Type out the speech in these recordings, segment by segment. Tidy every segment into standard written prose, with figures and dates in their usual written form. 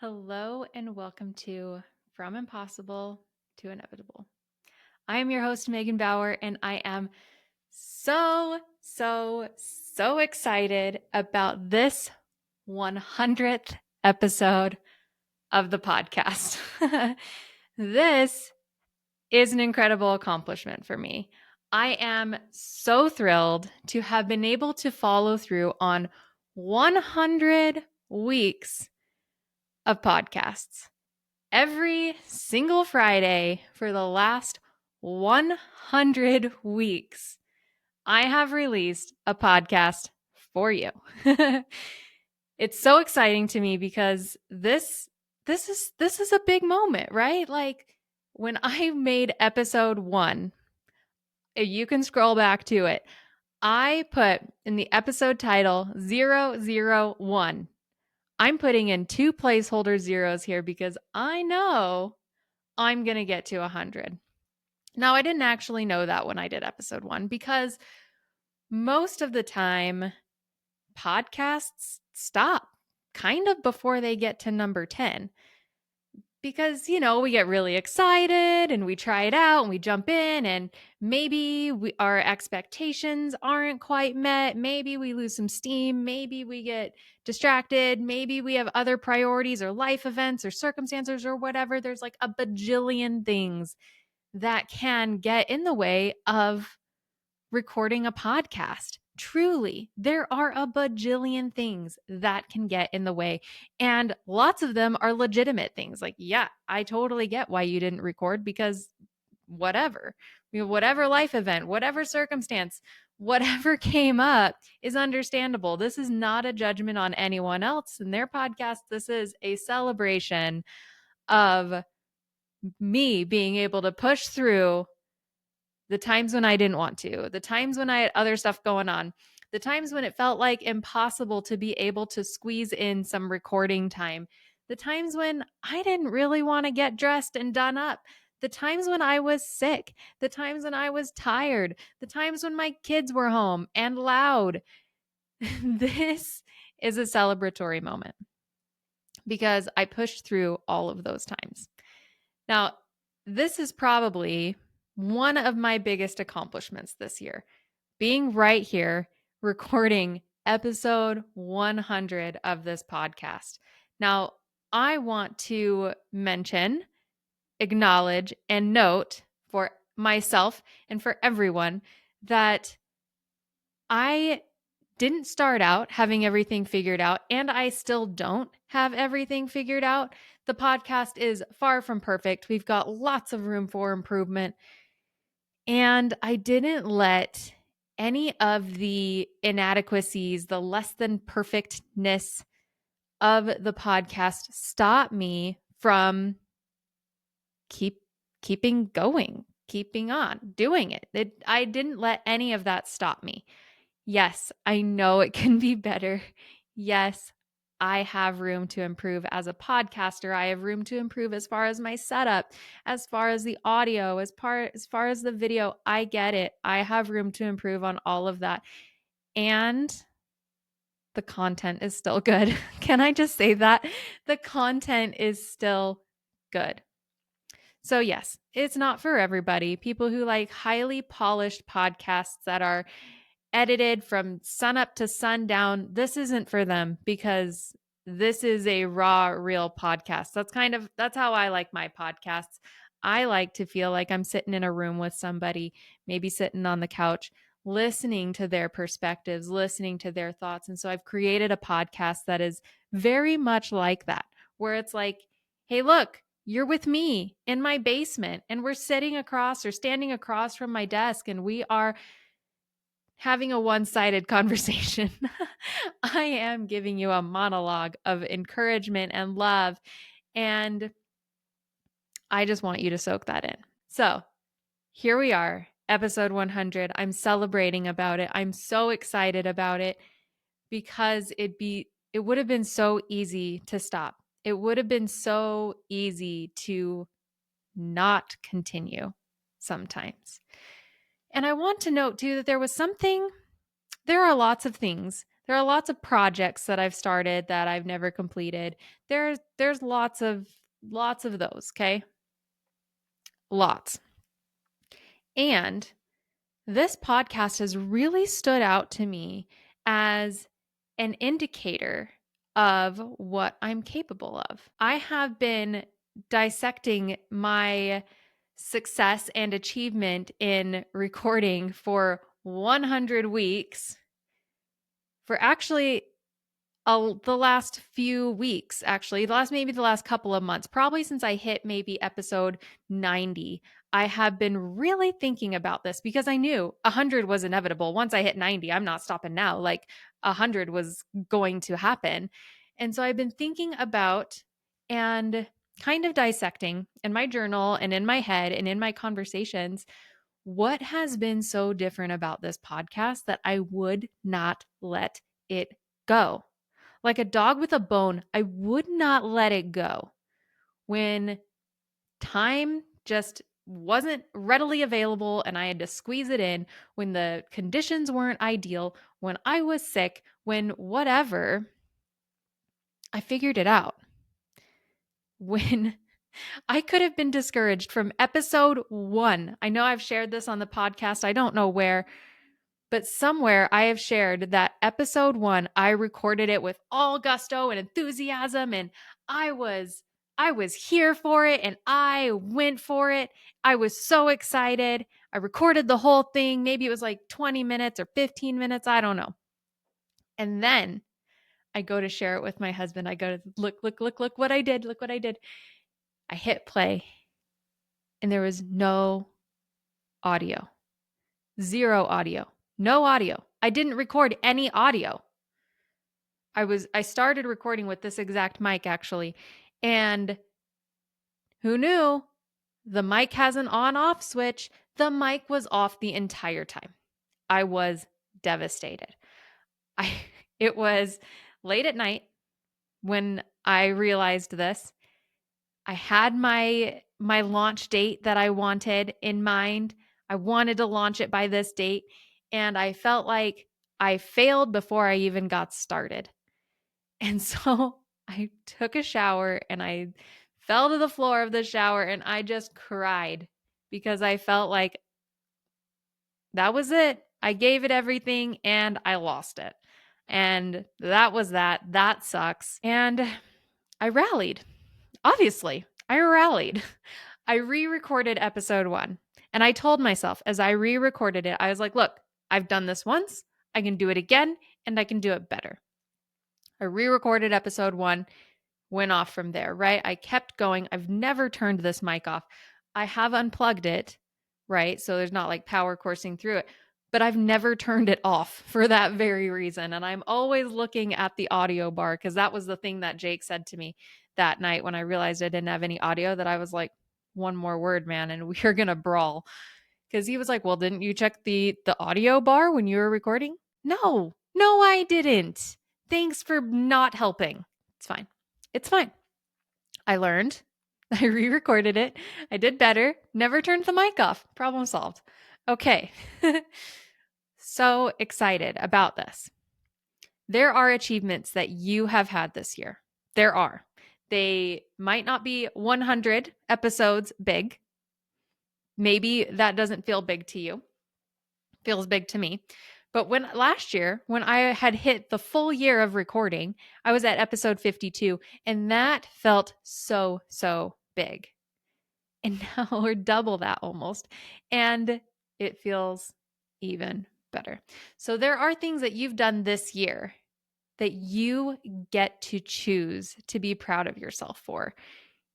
Hello and welcome to From Impossible to Inevitable. I am your host, Megan Bauer, and I am so excited about this 100th episode of the podcast. This is an incredible accomplishment for me. I am so thrilled to have been able to follow through on 100 weeks of podcasts. Every single Friday for the last 100 weeks, I have released a podcast for you. It's so exciting to me because this is a big moment, right? Like when I made episode 1, you can scroll back to it. I put in the episode title 001. I'm putting in 2 placeholder zeros here because I know I'm going to get to 100. Now, I didn't actually know that when I did episode 1 because most of the time podcasts stop kind of before they get to number 10 because, we get really excited and we try it out and we jump in and maybe our expectations aren't quite met. Maybe we lose some steam. Maybe we get distracted. Maybe we have other priorities or life events or circumstances or whatever. There's like a bajillion things that can get in the way of recording a podcast. Truly, there are a bajillion things that can get in the way. And lots of them are legitimate things. Like, yeah, I totally get why you didn't record because whatever, whatever life event, whatever circumstance, whatever came up is understandable. This is not a judgment on anyone else and their podcast. This is a celebration of me being able to push through the times when I didn't want to, the times when I had other stuff going on, the times when it felt like impossible to be able to squeeze in some recording time, the times when I didn't really want to get dressed and done up, the times when I was sick, the times when I was tired, the times when my kids were home and loud. This is a celebratory moment because I pushed through all of those times. Now, this is probably one of my biggest accomplishments this year, being right here recording episode 100 of this podcast. Now, I want to mention, acknowledge, and note for myself and for everyone that I didn't start out having everything figured out, and I still don't have everything figured out. The podcast is far from perfect. We've got lots of room for improvement. And I didn't let any of the inadequacies, the less than perfectness of the podcast stop me from keeping going, keeping on, doing it. I didn't let any of that stop me. Yes, I know it can be better. Yes, I have room to improve as a podcaster. I have room to improve as far as my setup, as far as the audio, as far as the video. I get it. I have room to improve on all of that. And the content is still good. Can I just say that? The content is still good. So, yes, it's not for everybody. People who like highly polished podcasts that are edited from sun up to sundown, this isn't for them because this is a raw, real podcast. That's how I like my podcasts. I like to feel like I'm sitting in a room with somebody, maybe sitting on the couch, listening to their perspectives, listening to their thoughts. And so I've created a podcast that is very much like that, where it's like, hey, look, you're with me in my basement and we're sitting across or standing across from my desk and we are having a one-sided conversation. I am giving you a monologue of encouragement and love, and I just want you to soak that in. So here we are, episode 100. I'm celebrating about it. I'm so excited about it because it would have been so easy to stop. It would have been so easy to not continue sometimes. And I want to note too that there are lots of things There are lots of projects that I've started that I've never completed. There's lots of those, okay? Lots. And this podcast has really stood out to me as an indicator of what I'm capable of. I have been dissecting my success and achievement in recording for 100 weeks for actually the last few weeks, actually, maybe the last couple of months, probably since I hit maybe episode 90. I have been really thinking about this because I knew 100 was inevitable. Once I hit 90, I'm not stopping now. Like 100 was going to happen. And so I've been thinking about and kind of dissecting in my journal and in my head and in my conversations what has been so different about this podcast that I would not let it go. Like a dog with a bone, I would not let it go. When time just wasn't readily available and I had to squeeze it in, when the conditions weren't ideal, when I was sick, when whatever, I figured it out. When I could have been discouraged from episode 1. I know I've shared this on the podcast. I don't know where, but somewhere I have shared that episode 1, I recorded it with all gusto and enthusiasm, and I was here for it and I went for it. I was so excited. I recorded the whole thing. Maybe it was like 20 minutes or 15 minutes, I don't know. And then I go to share it with my husband. I go to look what I did. Look what I did. I hit play and there was no audio. Zero audio. No audio. I didn't record any audio. I started recording with this exact mic actually. And who knew? The mic has an on off switch. The mic was off the entire time. I was devastated. I it was late at night when I realized this. I had my launch date that I wanted in mind. I wanted to launch it by this date, and I felt like I failed before I even got started. And so I took a shower and I fell to the floor of the shower and I just cried because I felt like that was it. I gave it everything and I lost it. And that was that. That sucks. And I rallied. Obviously, I rallied. I re recorded episode 1. And I told myself as I re recorded it, I was like, look, I've done this once. I can do it again and I can do it better. I re recorded episode 1, went off from there, right? I kept going. I've never turned this mic off. I have unplugged it, right? So there's not like power coursing through it, but I've never turned it off for that very reason. And I'm always looking at the audio bar because that was the thing that Jake said to me that night when I realized I didn't have any audio, that I was like, one more word, man, and we're going to brawl. Because he was like, well, didn't you check the audio bar when you were recording? No, I didn't. Thanks for not helping. It's fine. It's fine. I learned. I re recorded it. I did better. Never turned the mic off. Problem solved. Okay. So excited about this. There are achievements that you have had this year. There are. They might not be 100 episodes big. Maybe that doesn't feel big to you. Feels big to me. But last year, when I had hit the full year of recording, I was at episode 52, and that felt so, so big. And now we're double that almost. And it feels even better. So there are things that you've done this year that you get to choose to be proud of yourself for.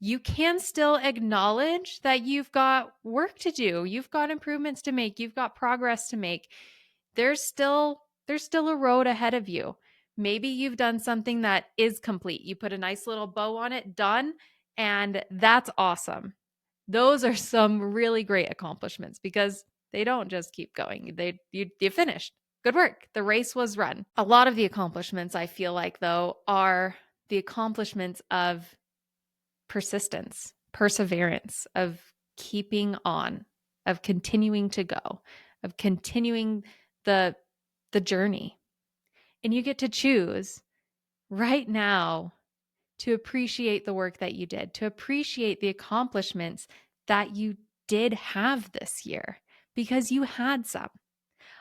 You can still acknowledge that you've got work to do. You've got improvements to make. You've got progress to make. There's still a road ahead of you. Maybe you've done something that is complete. You put a nice little bow on it, done, and that's awesome. Those are some really great accomplishments because they don't just keep going. You finished. Good work. The race was run. A lot of the accomplishments I feel like though are the accomplishments of persistence, perseverance, of keeping on, of continuing to go, of continuing the journey. And you get to choose right now to appreciate the work that you did, to appreciate the accomplishments that you did have this year because you had some.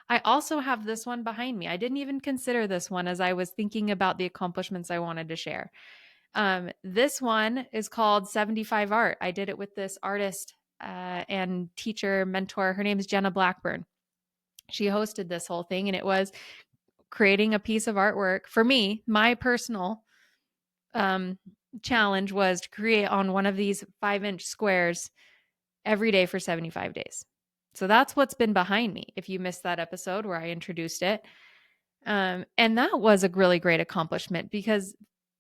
I also have this one behind me. I didn't even consider this one as I was thinking about the accomplishments I wanted to share. This one is called 75 Art. I did it with this artist and teacher mentor. Her name is Jenna Blackburn. She hosted this whole thing, and it was creating a piece of artwork. For me, my personal challenge was to create on one of these 5-inch squares every day for 75 days. So that's what's been behind me. If you missed that episode where I introduced it, and that was a really great accomplishment because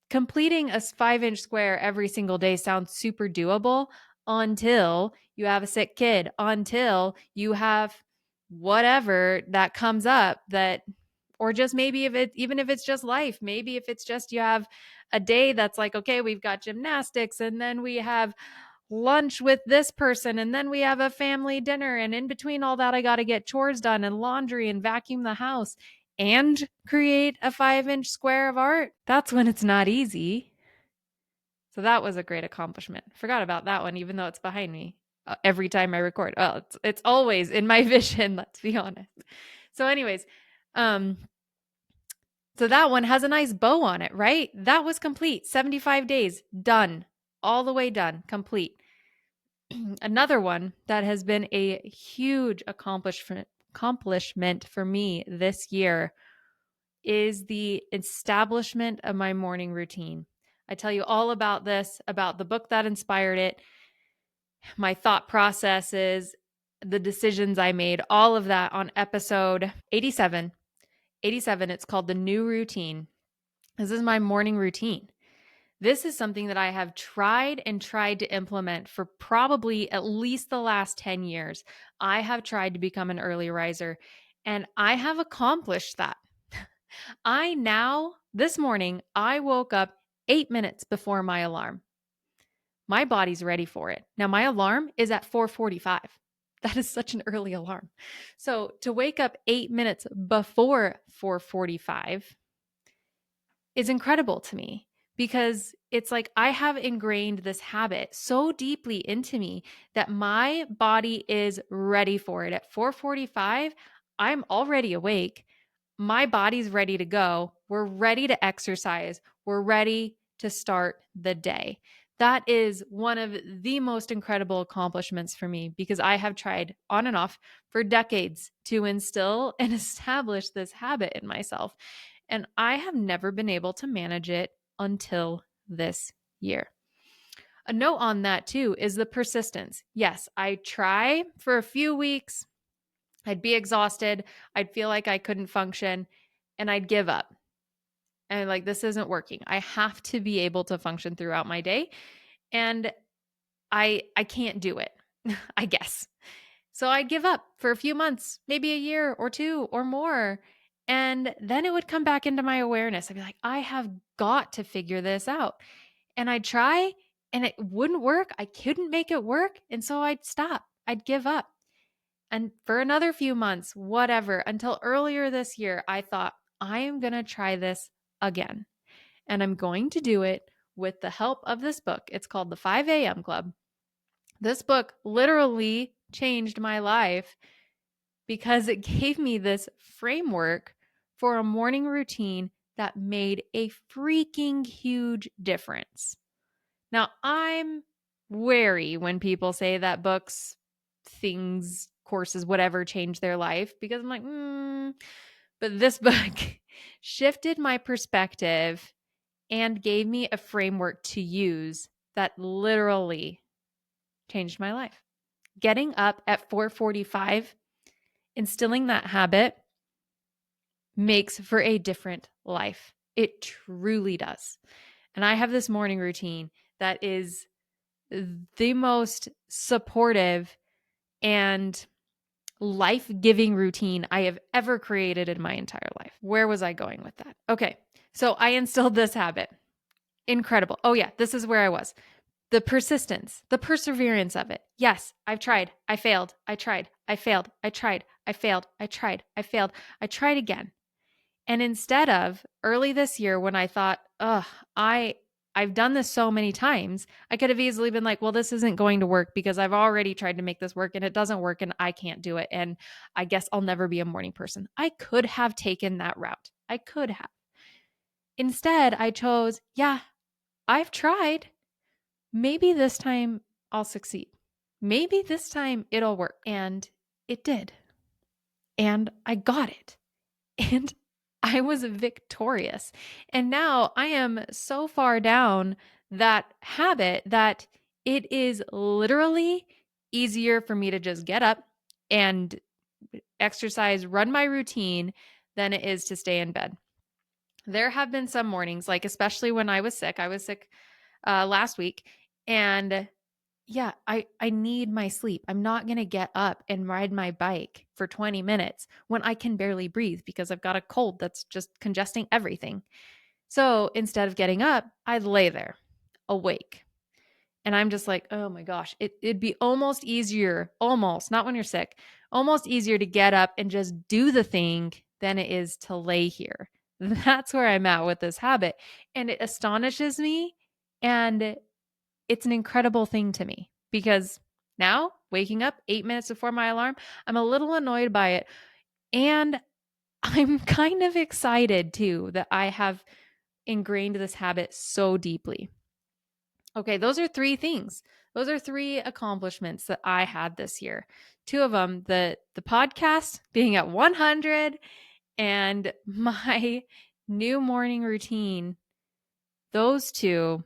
completing a 5-inch square every single day sounds super doable until you have a sick kid, until you have whatever that comes up that, or just maybe even if it's just life, maybe if it's just you have a day that's like, okay, we've got gymnastics and then we have lunch with this person and then we have a family dinner. And in between all that, I got to get chores done and laundry and vacuum the house and create a 5-inch square of art. That's when it's not easy. So that was a great accomplishment. Forgot about that one, even though it's behind me every time I record. Well, it's always in my vision, let's be honest. So anyways, so that one has a nice bow on it, right? That was complete. 75 days, done. All the way done, complete. Another one that has been a huge accomplishment for me this year is the establishment of my morning routine. I tell you all about this, about the book that inspired it, my thought processes, the decisions I made, all of that on episode 87. 87, it's called The New Routine. This is my morning routine. This is something that I have tried to implement for probably at least the last 10 years. I have tried to become an early riser, and I have accomplished that. This morning, I woke up 8 minutes before my alarm. My body's ready for it. Now, my alarm is at 4:45. That is such an early alarm. So to wake up 8 minutes before 4:45 is incredible to me because it's like I have ingrained this habit so deeply into me that my body is ready for it. At 4:45, I'm already awake. My body's ready to go. We're ready to exercise. We're ready to start the day. That is one of the most incredible accomplishments for me because I have tried on and off for decades to instill and establish this habit in myself. And I have never been able to manage it until this year. A note on that too is the persistence. Yes, I try for a few weeks. I'd be exhausted. I'd feel like I couldn't function and I'd give up. And like, this isn't working. I have to be able to function throughout my day. And I can't do it, I guess. So I'd give up for a few months, maybe a year or two or more. And then it would come back into my awareness. I'd be like, I have got to figure this out. And I'd try and it wouldn't work. I couldn't make it work. And so I'd stop. I'd give up. And for another few months, whatever, until earlier this year, I thought, I am going to try this again. And I'm going to do it with the help of this book. It's called The 5 a.m. Club. This book literally changed my life because it gave me this framework for a morning routine that made a freaking huge difference. Now, I'm wary when people say that books, things, courses, whatever, change their life because I'm like, But this book shifted my perspective and gave me a framework to use that literally changed my life. Getting up at 4:45, instilling that habit makes for a different life. It truly does. And I have this morning routine that is the most supportive and life-giving routine I have ever created in my entire life. Where was I going with that? Okay. So I instilled this habit. Incredible. Oh yeah, this is where I was. The persistence, the perseverance of it. Yes, I've tried. I failed. I tried. I failed. I tried. I failed. I tried. I failed. I tried again. And instead of early this year when I thought, I've done this so many times, I could have easily been like, well, this isn't going to work because I've already tried to make this work and it doesn't work and I can't do it. And I guess I'll never be a morning person. I could have taken that route. I could have. Instead, I chose, yeah, I've tried. Maybe this time I'll succeed. Maybe this time it'll work. And it did. And I got it. And I was victorious. And now I am so far down that habit that it is literally easier for me to just get up and exercise, run my routine than it is to stay in bed. There have been some mornings, like especially when I was sick last week, and yeah, I need my sleep. I'm not going to get up and ride my bike for 20 minutes when I can barely breathe because I've got a cold that's just congesting everything. So instead of getting up, I lay there awake. And I'm just like, oh my gosh, it'd be almost easier, almost, not when you're sick, almost easier to get up and just do the thing than it is to lay here. That's where I'm at with this habit. And it astonishes me. And it's an incredible thing to me because now waking up 8 minutes before my alarm, I'm a little annoyed by it. And I'm kind of excited too that I have ingrained this habit so deeply. Okay, those are three things. Those are three accomplishments that I had this year. Two of them, the podcast being at 100 and my new morning routine. Those two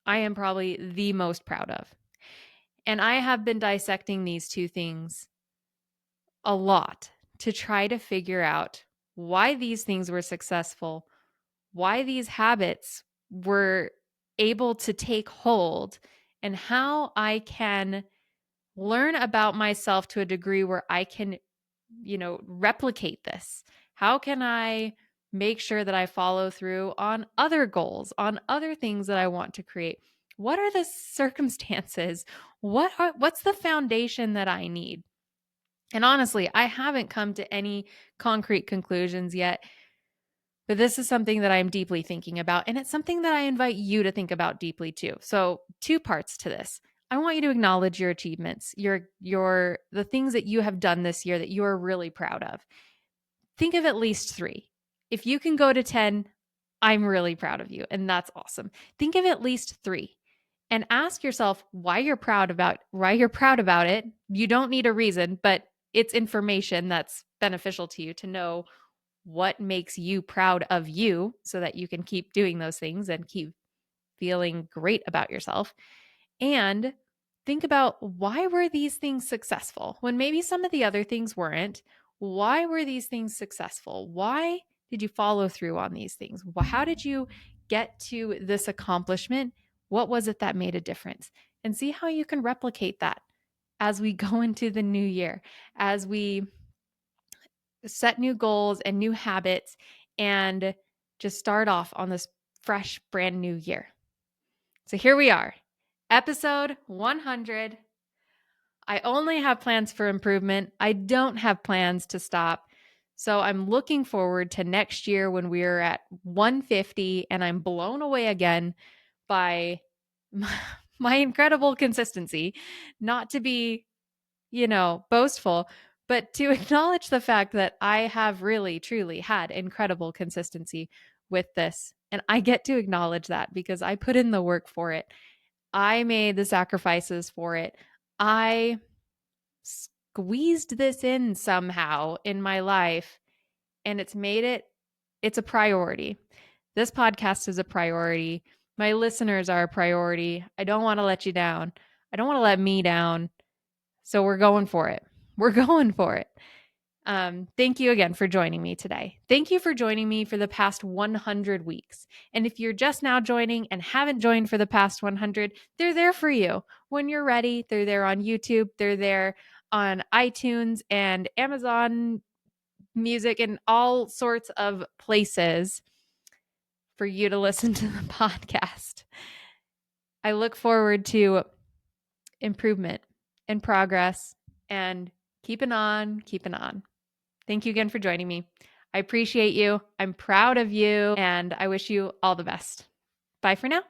I am probably the most proud of. And I have been dissecting these two things a lot to try to figure out why these things were successful, why these habits were able to take hold, and how I can learn about myself to a degree where I can, replicate this. How can I make sure that I follow through on other goals, on other things that I want to create? What are the circumstances? What's the foundation that I need? And honestly, I haven't come to any concrete conclusions yet, but this is something that I'm deeply thinking about. And it's something that I invite you to think about deeply too. So, two parts to this. I want you to acknowledge your achievements, the things that you have done this year that you are really proud of. Think of at least 3. If you can go to 10, I'm really proud of you, and that's awesome. Think of at least 3 and ask yourself why you're proud about it. You don't need a reason, but it's information that's beneficial to you to know what makes you proud of you so that you can keep doing those things and keep feeling great about yourself. And think about why were these things successful when maybe some of the other things weren't? Why were these things successful? Why did you follow through on these things? How did you get to this accomplishment? What was it that made a difference? And see how you can replicate that as we go into the new year, as we set new goals and new habits and just start off on this fresh, brand new year. So here we are, episode 100. I only have plans for improvement. I don't have plans to stop. So I'm looking forward to next year when we're at 150 and I'm blown away again by my incredible consistency. Not to be, boastful, but to acknowledge the fact that I have really, truly had incredible consistency with this. And I get to acknowledge that because I put in the work for it. I made the sacrifices for it. I squeezed this in somehow in my life and it's a priority. This podcast is a priority. My listeners are a priority. I don't want to let you down. I don't want to let me down. So we're going for it. We're going for it. Thank you again for joining me today. Thank you for joining me for the past 100 weeks. And if you're just now joining and haven't joined for the past 100, they're there for you. When you're ready, they're there on YouTube. They're there on iTunes and Amazon Music and all sorts of places for you to listen to the podcast. I look forward to improvement and progress and keeping on, keeping on. Thank you again for joining me. I appreciate you. I'm proud of you, and I wish you all the best. Bye for now.